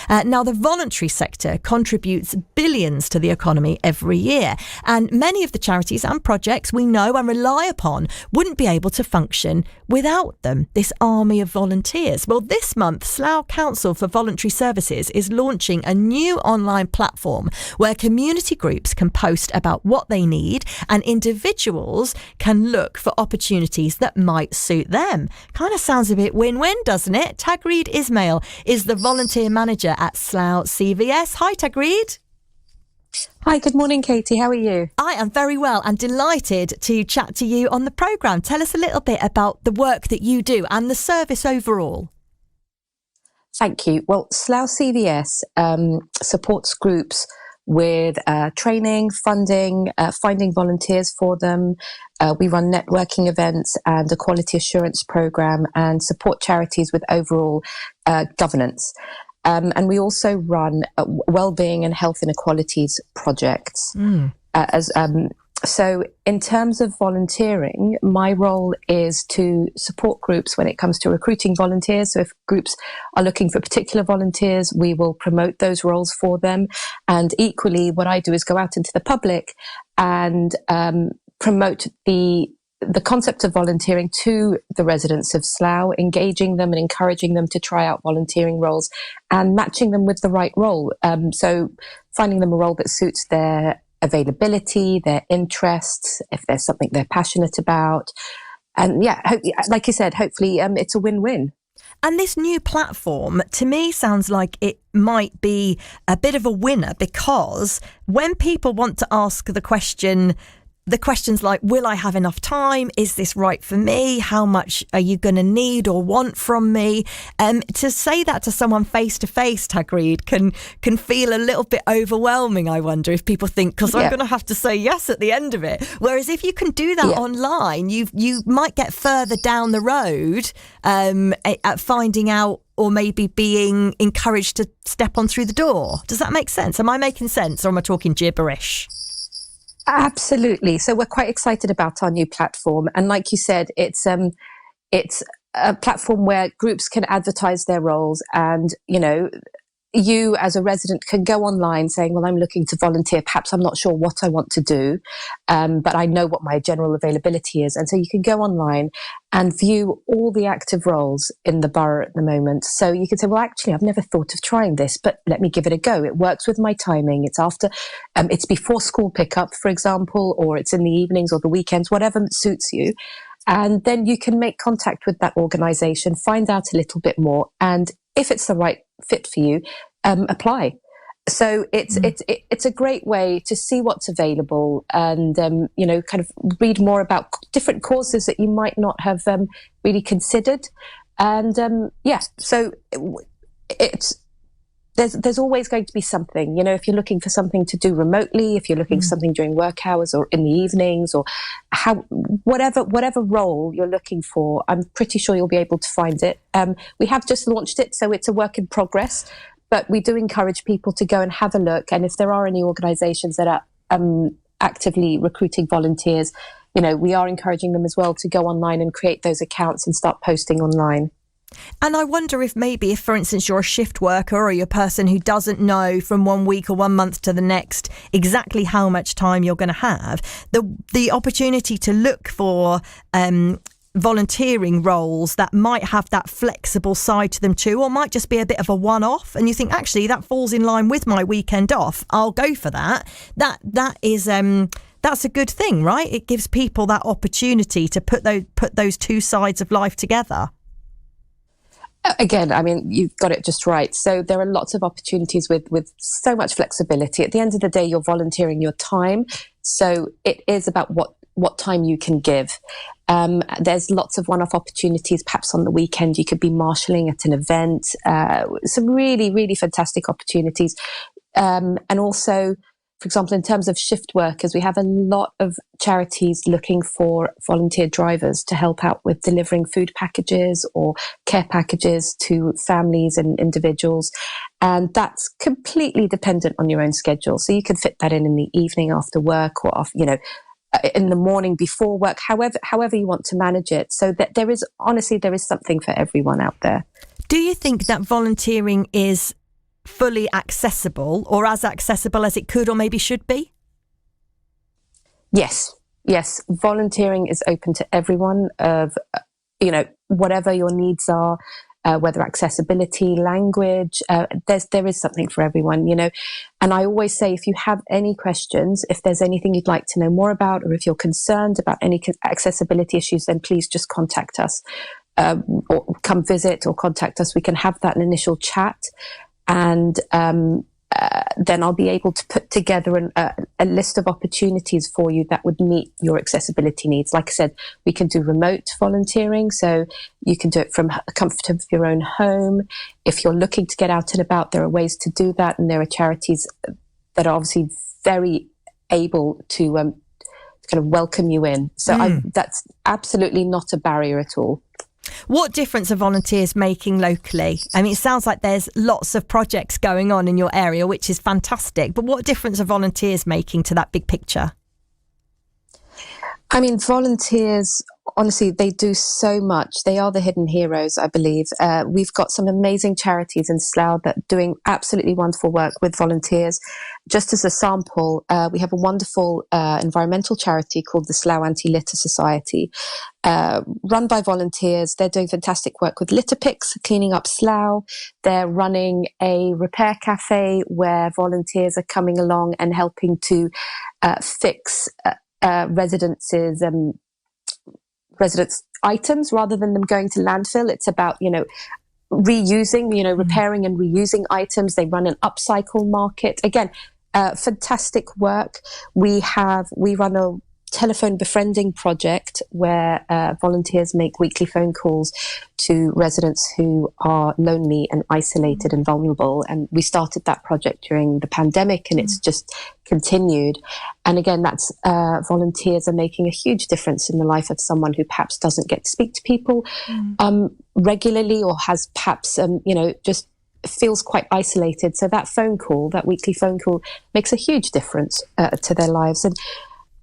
Now, the voluntary sector contributes billions to the economy every year, and many of the charities and projects we know and rely upon wouldn't be able to function without them, this army of volunteers. Well, this month, Slough Council for Voluntary Services is launching a new online platform where community groups can post about what they need and individuals can look for opportunities that might suit them. Kind of sounds a bit win-win, doesn't it? Tagreed Ismail is the volunteer manager at Slough CVS. Hi, Tagreed. Hi, good morning, Katie. How are you? I am very well and delighted to chat to you on the programme. Tell us a little bit about the work that you do and the service overall. Thank you. Well, Slough CVS supports groups with training, funding, finding volunteers for them. We run networking events and a quality assurance programme and support charities with overall governance. And we also run wellbeing and health inequalities projects. So in terms of volunteering, my role is to support groups when it comes to recruiting volunteers. So if groups are looking for particular volunteers, we will promote those roles for them. And equally, what I do is go out into the public and promote the concept of volunteering to the residents of Slough, engaging them and encouraging them to try out volunteering roles and matching them with the right role. So finding them a role that suits their availability, their interests, if there's something they're passionate about. And yeah, like you said, hopefully it's a win-win. And this new platform, to me, sounds like it might be a bit of a winner, because when people want to ask the questions like, will I have enough time? Is this right for me? How much are you going to need or want from me? To say that to someone face to face, Tagreed, can feel a little bit overwhelming, I wonder, if people think, because I'm going to have to say yes at the end of it. Whereas if you can do that online, you might get further down the road at finding out, or maybe being encouraged to step on through the door. Does that make sense? Am I making sense, or am I talking gibberish? Absolutely. So we're quite excited about our new platform. And like you said, it's a platform where groups can advertise their roles, and, you know, you as a resident can go online saying, well, I'm looking to volunteer. Perhaps I'm not sure what I want to do, but I know what my general availability is. And so you can go online and view all the active roles in the borough at the moment. So you can say, well, actually, I've never thought of trying this, but let me give it a go. It works with my timing. It's after, it's before school pickup, for example, or it's in the evenings or the weekends, whatever suits you. And then you can make contact with that organisation, find out a little bit more, and if it's the right fit for you, apply. So it's a great way to see what's available and, you know, kind of read more about different causes that you might not have really considered. And so there's always going to be something, you know, if you're looking for something to do remotely, if you're looking for something during work hours or in the evenings, or whatever role you're looking for, I'm pretty sure you'll be able to find it. We have just launched it, so it's a work in progress, but we do encourage people to go and have a look. And if there are any organisations that are actively recruiting volunteers, you know, we are encouraging them as well to go online and create those accounts and start posting online. And I wonder if, for instance, you're a shift worker or you're a person who doesn't know from 1 week or 1 month to the next exactly how much time you're going to have, the opportunity to look for volunteering roles that might have that flexible side to them too, or might just be a bit of a one-off, and you think, actually, that falls in line with my weekend off, I'll go for that. That is that's a good thing, right? It gives people that opportunity to put those two sides of life together. Again, I mean, you've got it just right. So there are lots of opportunities with so much flexibility. At the end of the day, you're volunteering your time. So it is about what time you can give. There's lots of one-off opportunities. Perhaps on the weekend, you could be marshalling at an event. Some really, really fantastic opportunities. And also, for example, in terms of shift workers, we have a lot of charities looking for volunteer drivers to help out with delivering food packages or care packages to families and individuals. And that's completely dependent on your own schedule. So you can fit that in the evening after work, or in the morning before work, however you want to manage it. So that there is something for everyone out there. Do you think that volunteering is fully accessible, or as accessible as it could or maybe should be? Yes. Volunteering is open to everyone of, whatever your needs are, whether accessibility, language, there is something for everyone, And I always say, if you have any questions, if there's anything you'd like to know more about, or if you're concerned about any accessibility issues, then please just contact us, or come visit or contact us. We can have that initial chat, and then I'll be able to put together a list of opportunities for you that would meet your accessibility needs. Like I said, we can do remote volunteering, so you can do it from the comfort of your own home. If you're looking to get out and about, there are ways to do that, and there are charities that are obviously very able to kind of welcome you in. So that's absolutely not a barrier at all. What difference are volunteers making locally? I mean, it sounds like there's lots of projects going on in your area, which is fantastic. But what difference are volunteers making to that big picture? I mean, volunteers, honestly, they do so much. They are the hidden heroes, I believe. We've got some amazing charities in Slough that are doing absolutely wonderful work with volunteers. Just as a sample, we have a wonderful environmental charity called the Slough Anti-Litter Society, run by volunteers. They're doing fantastic work with litter picks, cleaning up Slough. They're running a repair cafe where volunteers are coming along and helping to fix residents' items rather than them going to landfill. It's about, reusing, repairing and reusing items. They run an upcycle market. Again, fantastic work. We run a telephone befriending project where volunteers make weekly phone calls to residents who are lonely and isolated and vulnerable. And we started that project during the pandemic, and it's just continued. And again, that's volunteers are making a huge difference in the life of someone who perhaps doesn't get to speak to people regularly, or has perhaps, just feels quite isolated. So that phone call, that weekly phone call, makes a huge difference to their lives. And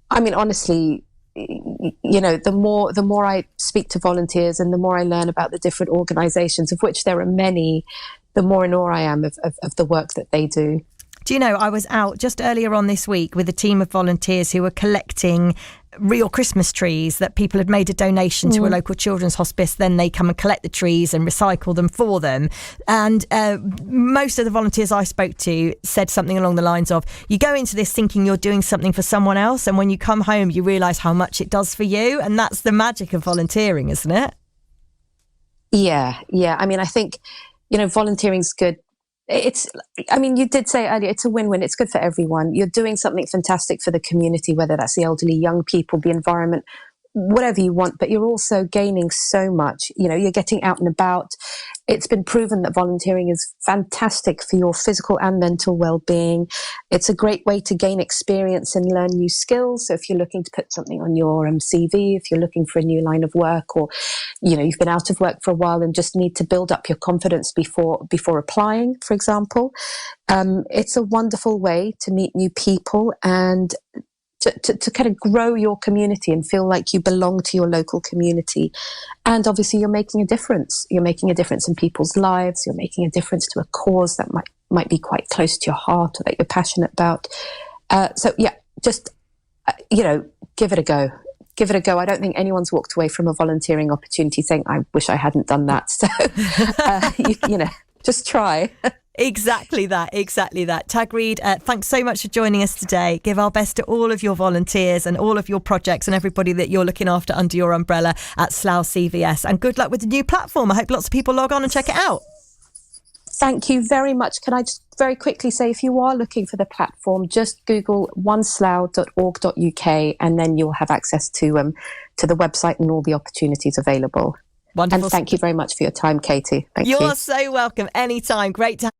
I mean, honestly, the more I speak to volunteers and the more I learn about the different organisations, of which there are many, the more in awe I am of the work that they do. Do you know, I was out just earlier on this week with a team of volunteers who were collecting real Christmas trees that people had made a donation to a local children's hospice. Then they come and collect the trees and recycle them for them. And most of the volunteers I spoke to said something along the lines of, you go into this thinking you're doing something for someone else, and when you come home you realise how much it does for you. And that's the magic of volunteering, isn't it? Yeah. I mean, I think, volunteering's good. You did say earlier, it's a win-win. It's good for everyone. You're doing something fantastic for the community, whether that's the elderly, young people, the environment, whatever you want, but you're also gaining so much. You're getting out and about. It's been proven that volunteering is fantastic for your physical and mental well-being. It's a great way to gain experience and learn new skills. So if you're looking to put something on your CV, if you're looking for a new line of work, or, you've been out of work for a while and just need to build up your confidence before applying, for example, it's a wonderful way to meet new people and to kind of grow your community and feel like you belong to your local community. And obviously you're making a difference. You're making a difference in people's lives. You're making a difference to a cause that might be quite close to your heart or that you're passionate about. Just give it a go. Give it a go. I don't think anyone's walked away from a volunteering opportunity saying, I wish I hadn't done that. So, just try. Exactly that. Tagreed, thanks so much for joining us today. Give our best to all of your volunteers and all of your projects and everybody that you're looking after under your umbrella at Slough CVS. And good luck with the new platform. I hope lots of people log on and check it out. Thank you very much. Can I just very quickly say, if you are looking for the platform, just Google oneslough.org.uk and then you'll have access to the website and all the opportunities available. Wonderful. And thank you very much for your time, Katie. Thank you. You're so welcome. Anytime. Great to